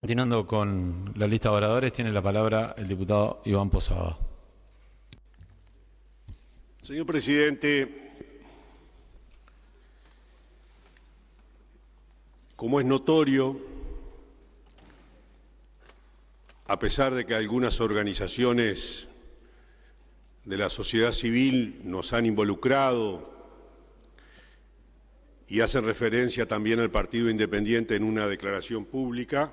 Continuando con la lista de oradores, tiene la palabra el diputado Iván Posada. Señor presidente, como es notorio, a pesar de que algunas organizaciones de la sociedad civil nos han involucrado y hacen referencia también al Partido Independiente en una declaración pública,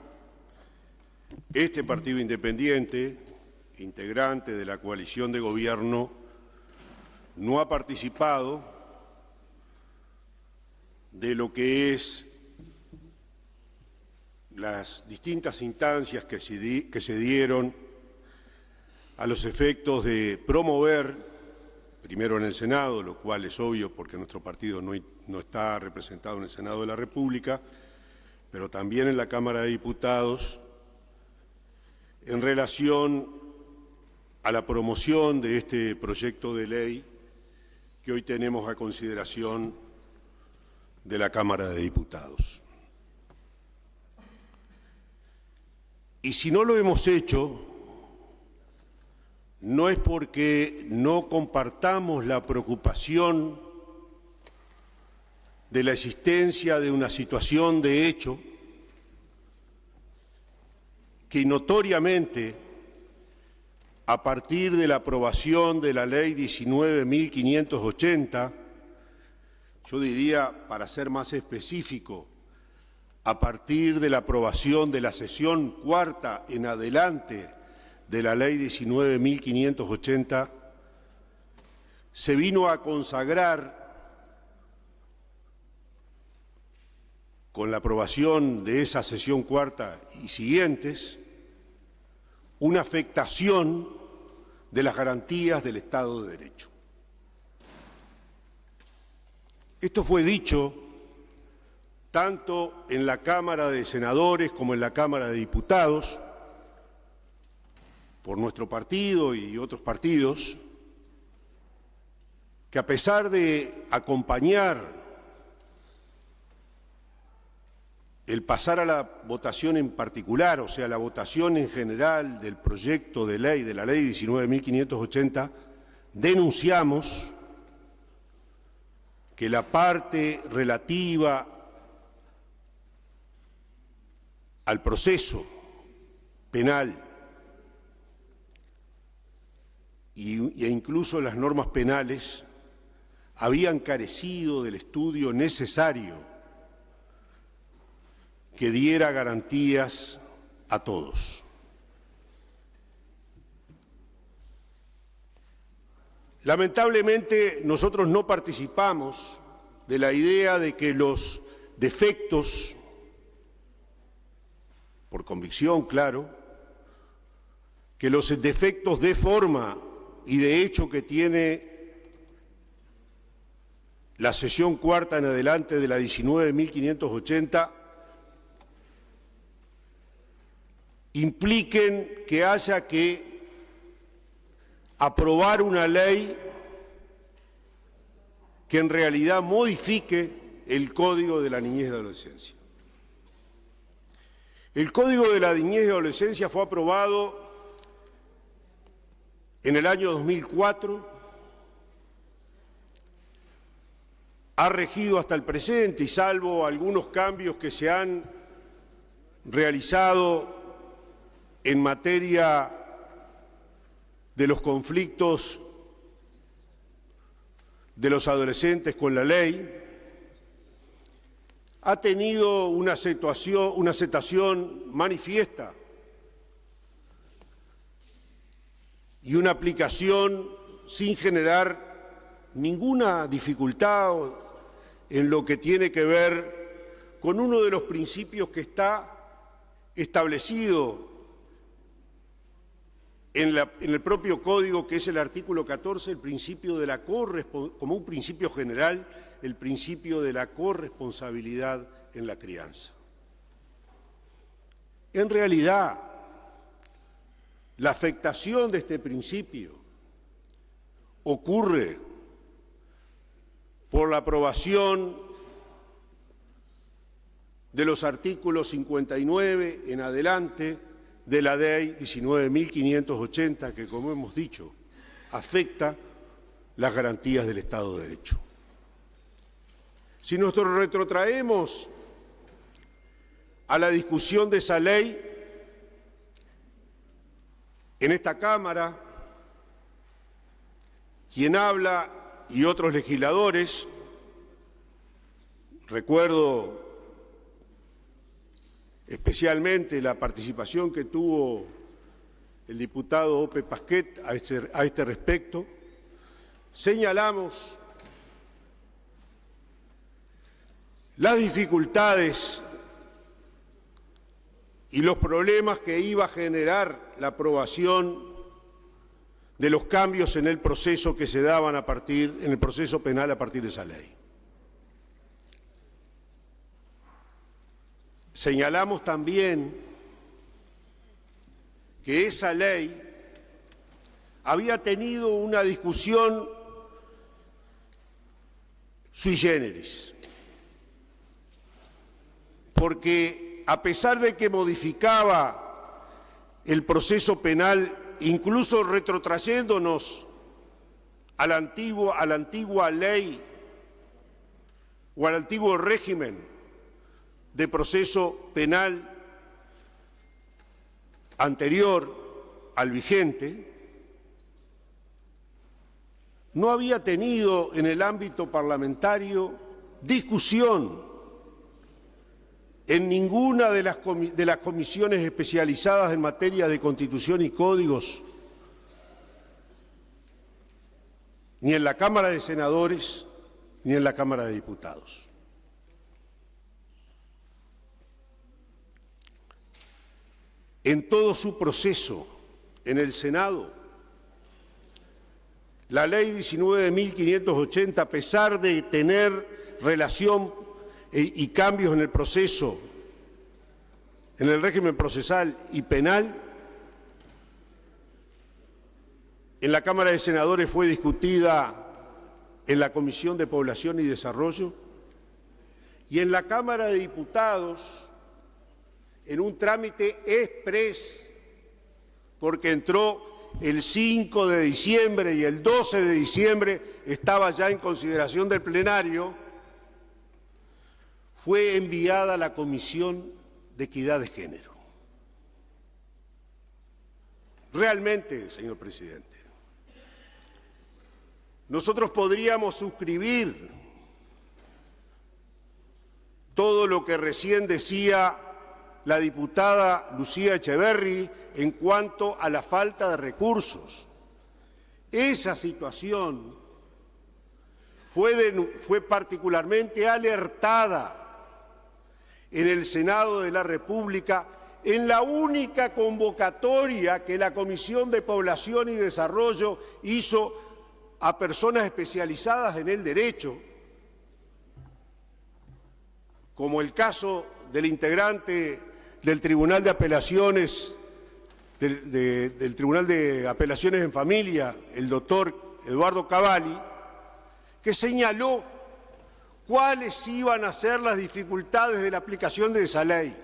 este Partido Independiente, integrante de la coalición de gobierno, no ha participado de lo que es las distintas instancias que se dieron a los efectos de promover, primero en el Senado, lo cual es obvio porque nuestro partido no está representado en el Senado de la República, pero también en la Cámara de Diputados, en relación a la promoción de este proyecto de ley que hoy tenemos a consideración de la Cámara de Diputados. Y si no lo hemos hecho, no es porque no compartamos la preocupación de la existencia de una situación de hecho que notoriamente, a partir de la aprobación de la Ley 19.580, yo diría, para ser más específico, a partir de la aprobación de la sesión cuarta en adelante de la Ley 19.580, se vino a consagrar, con la aprobación de esa sesión cuarta y siguientes, una afectación de las garantías del Estado de Derecho. Esto fue dicho tanto en la Cámara de Senadores como en la Cámara de Diputados por nuestro partido y otros partidos, que a pesar de acompañar el pasar a la votación en particular, o sea, la votación en general del proyecto de ley, de la Ley 19.580, denunciamos que la parte relativa al proceso penal e incluso las normas penales habían carecido del estudio necesario que diera garantías a todos. Lamentablemente, nosotros no participamos de la idea de que los defectos, por convicción, claro, que los defectos de forma y de hecho que tiene la sesión cuarta en adelante de la 19.580 impliquen que haya que aprobar una ley que en realidad modifique el Código de la Niñez y Adolescencia. El Código de la Niñez y Adolescencia fue aprobado en el año 2004, ha regido hasta el presente y salvo algunos cambios que se han realizado en materia de los conflictos de los adolescentes con la ley, ha tenido una aceptación manifiesta y una aplicación sin generar ninguna dificultad en lo que tiene que ver con uno de los principios que está establecido en el propio Código, que es el artículo 14, el principio de como un principio general, el principio de la corresponsabilidad en la crianza. En realidad, la afectación de este principio ocurre por la aprobación de los artículos 59 en adelante de la Ley 19.580, que, como hemos dicho, afecta las garantías del Estado de Derecho. Si nos retrotraemos a la discusión de esa ley en esta Cámara, quien habla y otros legisladores, recuerdo especialmente la participación que tuvo el diputado Ope Pasquet a este respecto, señalamos las dificultades y los problemas que iba a generar la aprobación de los cambios en el proceso que se daban en el proceso penal a partir de esa ley. Señalamos también que esa ley había tenido una discusión sui generis, porque a pesar de que modificaba el proceso penal, incluso retrotrayéndonos a la antigua ley o al antiguo régimen de proceso penal anterior al vigente, no había tenido en el ámbito parlamentario discusión en ninguna de las comisiones especializadas en materia de Constitución y códigos, ni en la Cámara de Senadores, ni en la Cámara de Diputados. En todo su proceso en el Senado, la Ley 19.580, a pesar de tener relación y cambios en el proceso, en el régimen procesal y penal, en la Cámara de Senadores fue discutida en la Comisión de Población y Desarrollo y en la Cámara de Diputados en un trámite exprés, porque entró el 5 de diciembre y el 12 de diciembre estaba ya en consideración del plenario, fue enviada a la Comisión de Equidad de Género. Realmente, señor presidente, nosotros podríamos suscribir todo lo que recién decía la diputada Lucía Echeverri en cuanto a la falta de recursos. Esa situación fue particularmente alertada en el Senado de la República en la única convocatoria que la Comisión de Población y Desarrollo hizo a personas especializadas en el derecho, como el caso del integrante del Tribunal de Apelaciones, del Tribunal de Apelaciones en Familia, el doctor Eduardo Cavalli, que señaló cuáles iban a ser las dificultades de la aplicación de esa ley.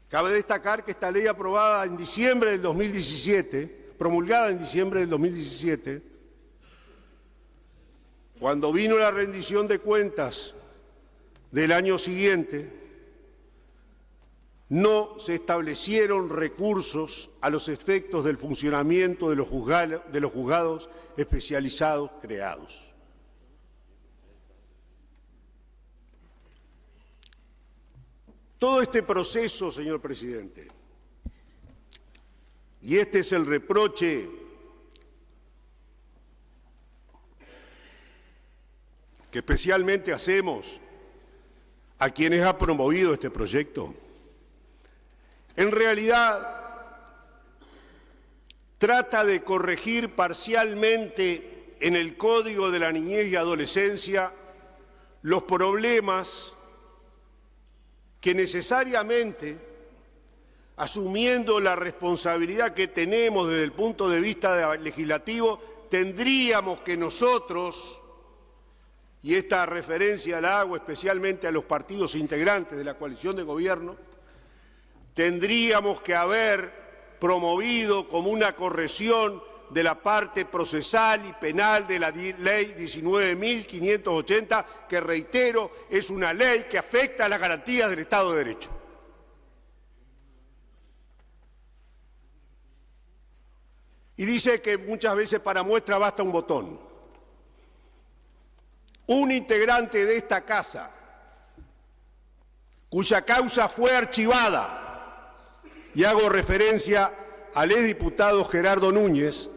Cabe destacar que esta ley aprobada en diciembre del 2017, promulgada en diciembre del 2017, cuando vino la rendición de cuentas del año siguiente, no se establecieron recursos a los efectos del funcionamiento de los juzgados especializados creados. Todo este proceso, señor presidente, y este es el reproche que especialmente hacemos a quienes han promovido este proyecto, en realidad trata de corregir parcialmente en el Código de la Niñez y Adolescencia los problemas que necesariamente, asumiendo la responsabilidad que tenemos desde el punto de vista legislativo, tendríamos que nosotros y esta referencia la hago especialmente a los partidos integrantes de la coalición de gobierno, tendríamos que haber promovido como una corrección de la parte procesal y penal de la ley 19.580, que reitero, es una ley que afecta a las garantías del Estado de Derecho. Y dice que muchas veces para muestra basta un botón. Un integrante de esta casa, cuya causa fue archivada, y hago referencia al exdiputado Gerardo Núñez,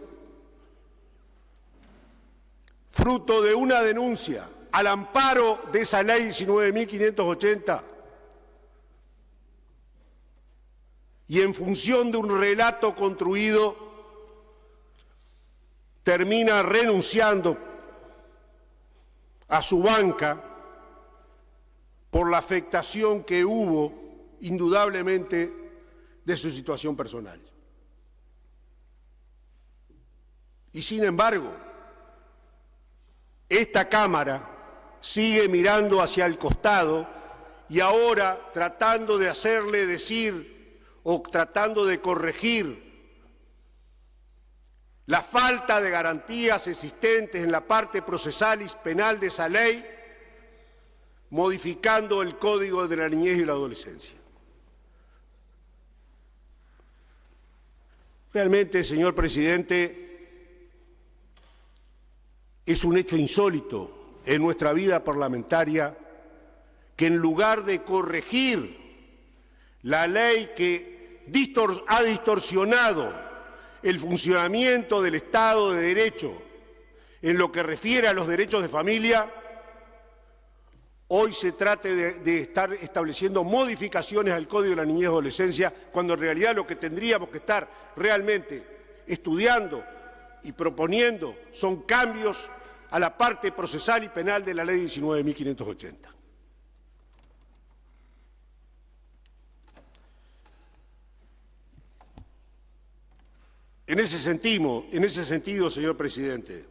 fruto de una denuncia al amparo de esa ley 19.580 y en función de un relato construido, termina renunciando a su banca por la afectación que hubo, indudablemente, de su situación personal. Y sin embargo, esta Cámara sigue mirando hacia el costado y ahora tratando de hacerle decir o tratando de corregir la falta de garantías existentes en la parte procesal y penal de esa ley, modificando el Código de la Niñez y la Adolescencia. Realmente, señor presidente, es un hecho insólito en nuestra vida parlamentaria que en lugar de corregir la ley que ha distorsionado el funcionamiento del Estado de Derecho en lo que refiere a los derechos de familia, hoy se trate de estar estableciendo modificaciones al Código de la Niñez y Adolescencia, cuando en realidad lo que tendríamos que estar realmente estudiando y proponiendo son cambios a la parte procesal y penal de la ley 19.580. En ese sentido, señor presidente,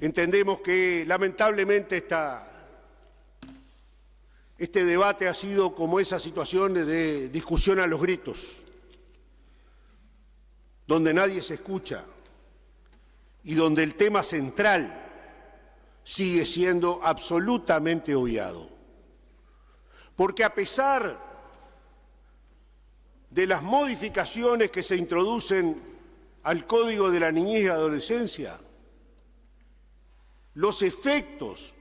entendemos que lamentablemente este debate ha sido como esas situaciones de discusión a los gritos, donde nadie se escucha y donde el tema central sigue siendo absolutamente obviado. Porque a pesar de las modificaciones que se introducen al Código de la Niñez y Adolescencia, los efectos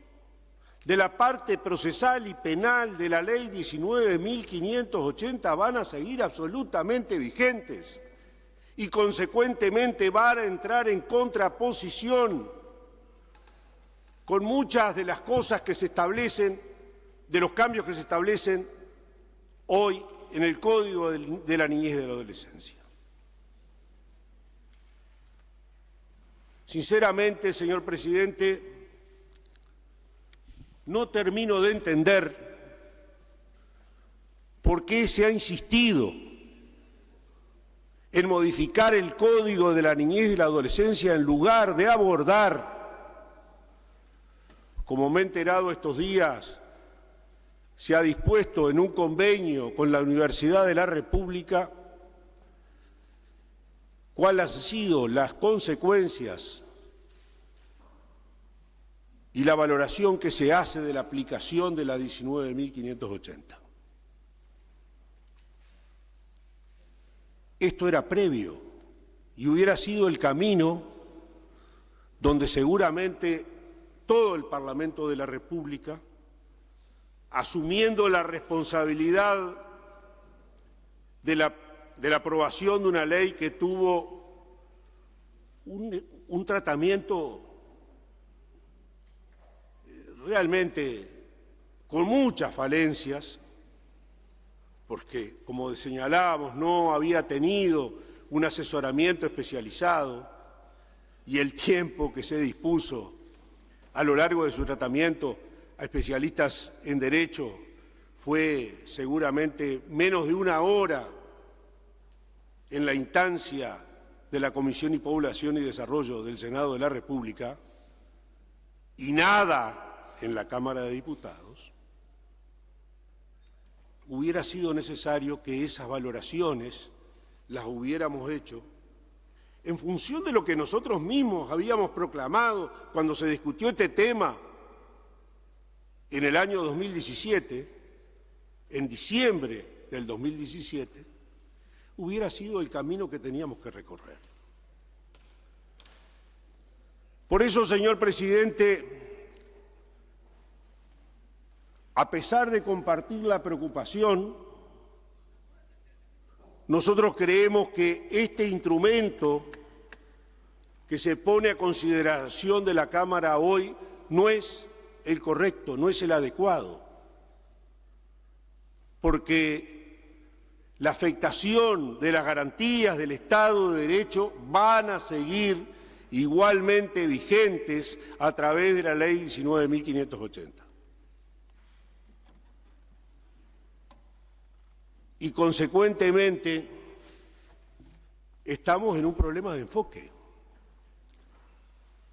de la parte procesal y penal de la ley 19.580 van a seguir absolutamente vigentes y consecuentemente van a entrar en contraposición con muchas de las cosas que se establecen, de los cambios que se establecen hoy en el Código de la Niñez y de la Adolescencia. Sinceramente, señor presidente, no termino de entender por qué se ha insistido en modificar el Código de la Niñez y la Adolescencia en lugar de abordar, como me he enterado estos días, se ha dispuesto en un convenio con la Universidad de la República, cuáles han sido las consecuencias y la valoración que se hace de la aplicación de la 19.580. Esto era previo y hubiera sido el camino donde seguramente todo el Parlamento de la República, asumiendo la responsabilidad de la aprobación de una ley que tuvo un tratamiento realmente con muchas falencias, porque, como señalábamos, no había tenido un asesoramiento especializado y el tiempo que se dispuso a lo largo de su tratamiento a especialistas en Derecho fue seguramente menos de una hora en la instancia de la Comisión y Población y Desarrollo del Senado de la República y nada en la Cámara de Diputados, hubiera sido necesario que esas valoraciones las hubiéramos hecho en función de lo que nosotros mismos habíamos proclamado cuando se discutió este tema en el año 2017, en diciembre del 2017, hubiera sido el camino que teníamos que recorrer. Por eso, señor presidente, a pesar de compartir la preocupación, nosotros creemos que este instrumento que se pone a consideración de la Cámara hoy no es el correcto, no es el adecuado, porque la afectación de las garantías del Estado de Derecho van a seguir igualmente vigentes a través de la Ley 19.580. Y consecuentemente estamos en un problema de enfoque.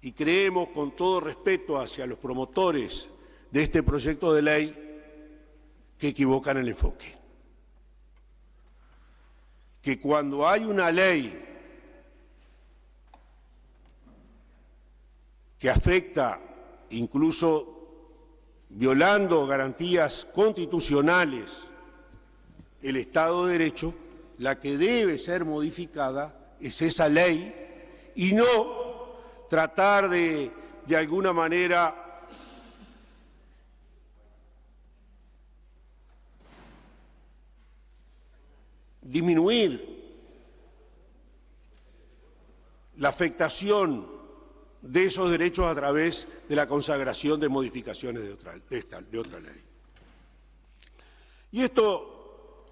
Y creemos, con todo respeto hacia los promotores de este proyecto de ley, que equivocan el enfoque. Que cuando hay una ley que afecta, incluso violando garantías constitucionales, el Estado de Derecho, la que debe ser modificada es esa ley y no tratar de alguna manera disminuir la afectación de esos derechos a través de la consagración de modificaciones de otra ley. Y esto,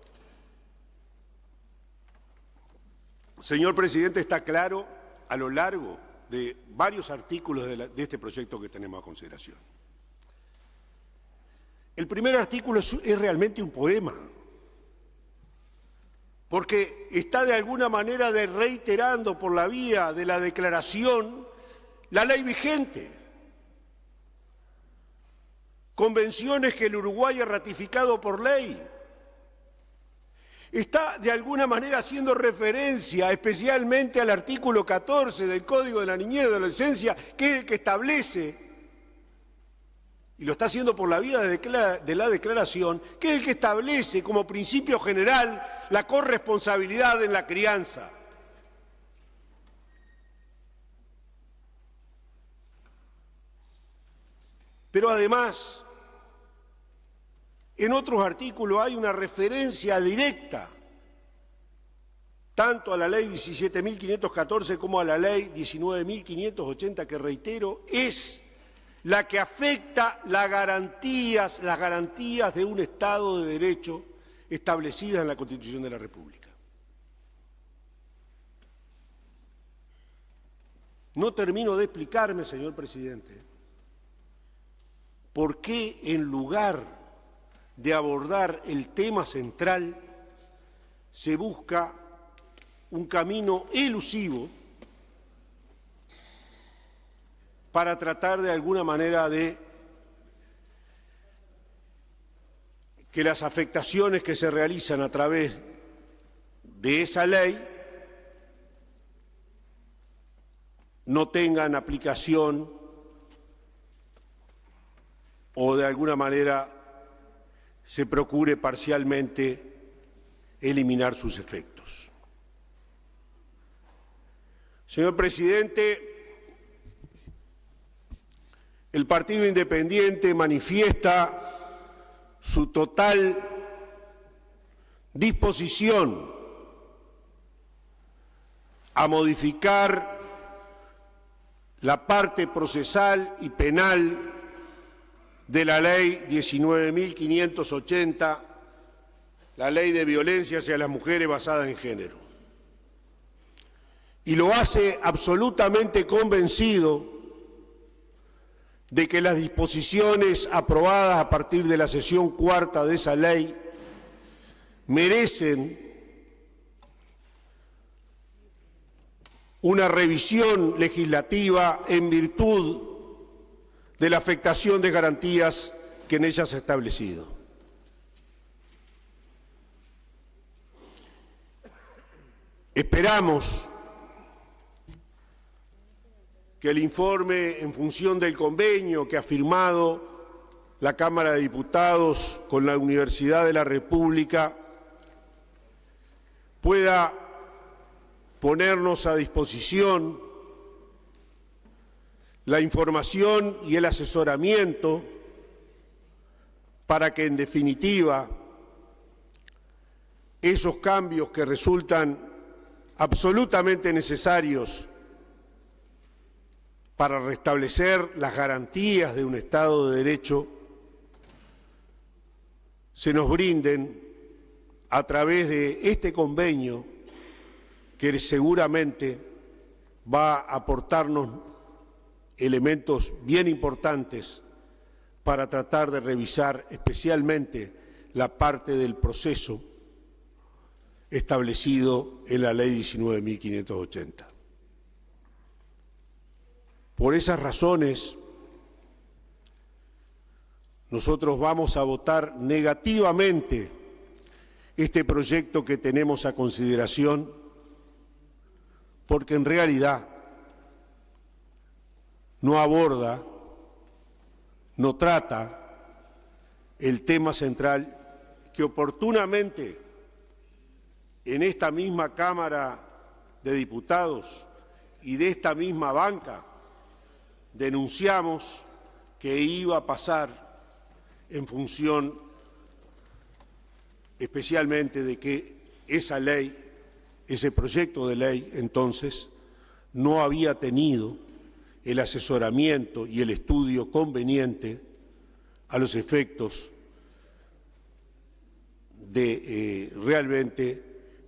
señor presidente, está claro a lo largo de varios artículos de este proyecto que tenemos a consideración. El primer artículo es realmente un poema, porque está de alguna manera reiterando por la vía de la declaración la ley vigente, convenciones que el Uruguay ha ratificado por ley. Está de alguna manera haciendo referencia especialmente al artículo 14 del Código de la Niñez y Adolescencia, que es el que establece, y lo está haciendo por la vía de la declaración, que es el que establece como principio general la corresponsabilidad en la crianza. Pero además, en otros artículos hay una referencia directa tanto a la Ley 17.514 como a la Ley 19.580, que reitero, es la que afecta las garantías de un Estado de Derecho establecidas en la Constitución de la República. No termino de explicarme, señor presidente, por qué en lugar de abordar el tema central, se busca un camino elusivo para tratar de alguna manera de que las afectaciones que se realizan a través de esa ley no tengan aplicación o de alguna manera se procure parcialmente eliminar sus efectos. Señor presidente, el Partido Independiente manifiesta su total disposición a modificar la parte procesal y penal de la Ley 19.580, la Ley de Violencia hacia las Mujeres basada en género. Y lo hace absolutamente convencido de que las disposiciones aprobadas a partir de la sesión cuarta de esa ley merecen una revisión legislativa en virtud de la afectación de garantías que en ellas se ha establecido. Esperamos que el informe, en función del convenio que ha firmado la Cámara de Diputados con la Universidad de la República, pueda ponernos a disposición la información y el asesoramiento para que, en definitiva, esos cambios que resultan absolutamente necesarios para restablecer las garantías de un Estado de Derecho se nos brinden a través de este convenio que seguramente va a aportarnos elementos bien importantes para tratar de revisar especialmente la parte del proceso establecido en la Ley 19.580. Por esas razones, nosotros vamos a votar negativamente este proyecto que tenemos a consideración, porque en realidad no aborda, no trata el tema central que oportunamente en esta misma Cámara de Diputados y de esta misma banca denunciamos que iba a pasar en función especialmente de que esa ley, ese proyecto de ley, entonces, no había tenido el asesoramiento y el estudio conveniente a los efectos de realmente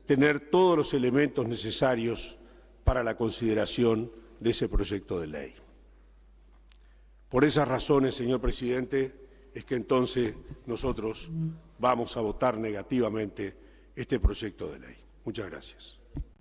tener todos los elementos necesarios para la consideración de ese proyecto de ley. Por esas razones, señor presidente, es que entonces nosotros vamos a votar negativamente este proyecto de ley. Muchas gracias.